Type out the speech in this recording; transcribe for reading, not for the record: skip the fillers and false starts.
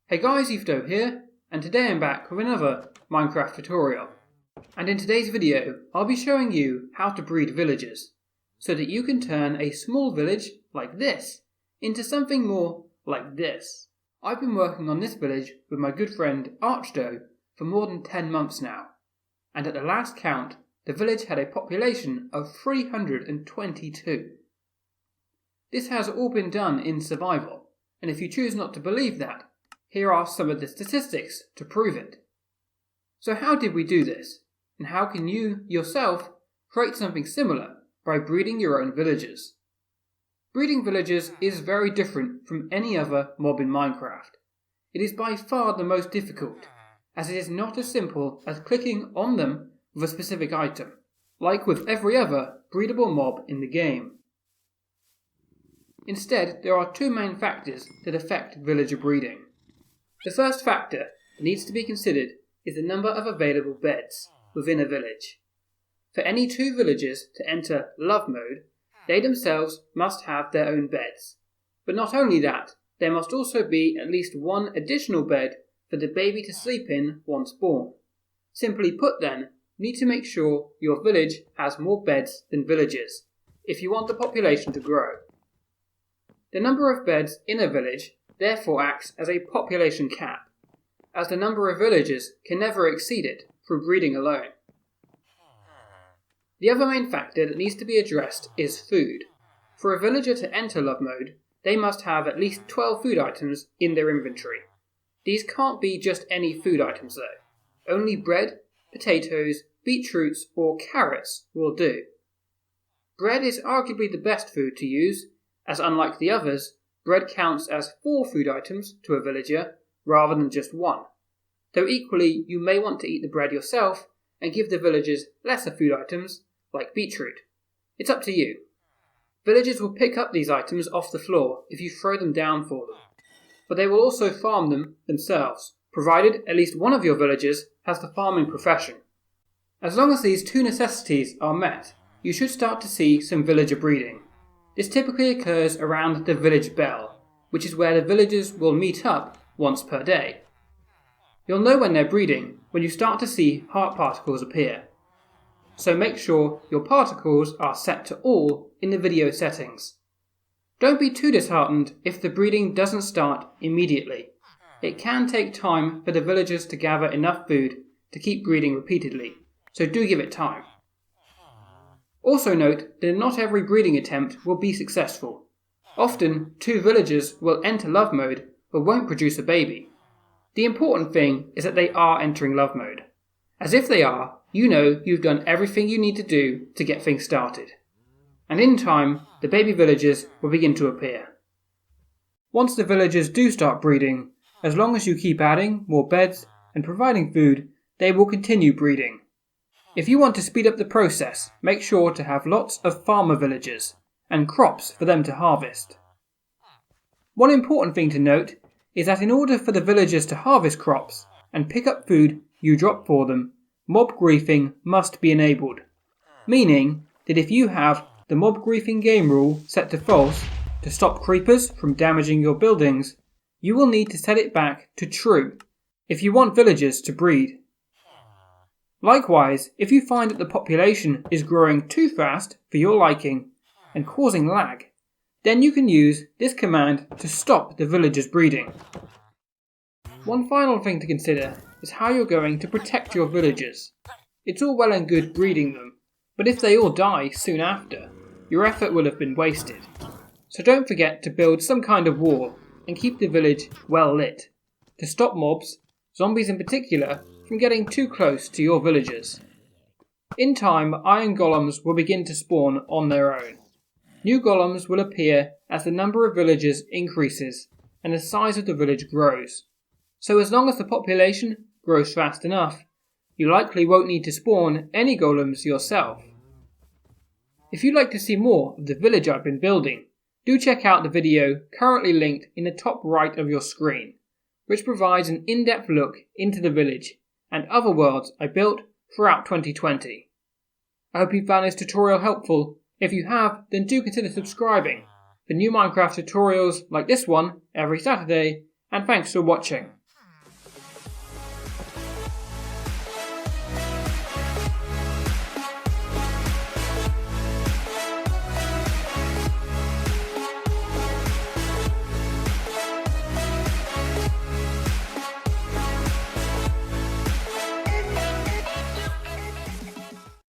Hey guys, EthDo here, and today I'm back with another Minecraft tutorial. And in today's video, I'll be showing you how to breed villagers, so that you can turn a small village like this into something more like this. I've been working on this village with my good friend EthDo for more than 10 months now, and at the last count, the village had a population of 322. This has all been done in survival, and if you choose not to believe that, here are some of the statistics to prove it. So how did we do this? And how can you, yourself, create something similar by breeding your own villagers? Breeding villagers is very different from any other mob in Minecraft. It is by far the most difficult, as it is not as simple as clicking on them with a specific item, like with every other breedable mob in the game. Instead, there are two main factors that affect villager breeding. The first factor that needs to be considered is the number of available beds within a village. For any two villagers to enter love mode, they themselves must have their own beds. But not only that, there must also be at least one additional bed for the baby to sleep in once born. Simply put then, you need to make sure your village has more beds than villagers, if you want the population to grow. The number of beds in a village therefore acts as a population cap, as the number of villagers can never exceed it through breeding alone. The other main factor that needs to be addressed is food. For a villager to enter love mode, they must have at least 12 food items in their inventory. These can't be just any food items though. Only bread, potatoes, beetroots or carrots will do. Bread is arguably the best food to use, as unlike the others, bread counts as 4 food items to a villager rather than just 1. Though equally, you may want to eat the bread yourself and give the villagers lesser food items like beetroot. It's up to you. Villagers will pick up these items off the floor if you throw them down for them, but they will also farm them themselves, provided at least one of your villagers has the farming profession. As long as these two necessities are met, you should start to see some villager breeding. This typically occurs around the village bell, which is where the villagers will meet up once per day. You'll know when they're breeding when you start to see heart particles appear. So make sure your particles are set to all in the video settings. Don't be too disheartened if the breeding doesn't start immediately. It can take time for the villagers to gather enough food to keep breeding repeatedly, so do give it time. Also note that not every breeding attempt will be successful. Often, two villagers will enter love mode but won't produce a baby. The important thing is that they are entering love mode, as if they are, you know you've done everything you need to do to get things started. And in time, the baby villagers will begin to appear. Once the villagers do start breeding, as long as you keep adding more beds and providing food, they will continue breeding. If you want to speed up the process, make sure to have lots of farmer villagers and crops for them to harvest. One important thing to note is that in order for the villagers to harvest crops and pick up food you drop for them, mobGriefing must be enabled, meaning that if you have the mobGriefing game rule set to false to stop creepers from damaging your buildings, you will need to set it back to true if you want villagers to breed. Likewise, if you find that the population is growing too fast for your liking and causing lag, then you can use this command to stop the villagers breeding. One final thing to consider is how you're going to protect your villagers. It's all well and good breeding them, but if they all die soon after, your effort will have been wasted. So don't forget to build some kind of wall and keep the village well lit, to stop mobs, zombies in particular, from getting too close to your villagers. In time, iron golems will begin to spawn on their own. New golems will appear as the number of villagers increases and the size of the village grows. So as long as the population grows fast enough, you likely won't need to spawn any golems yourself. If you'd like to see more of the village I've been building, do check out the video currently linked in the top right of your screen, which provides an in-depth look into the village and other worlds I built throughout 2020. I hope you found this tutorial helpful. If you have, then do consider subscribing for new Minecraft tutorials like this one every Saturday, and thanks for watching.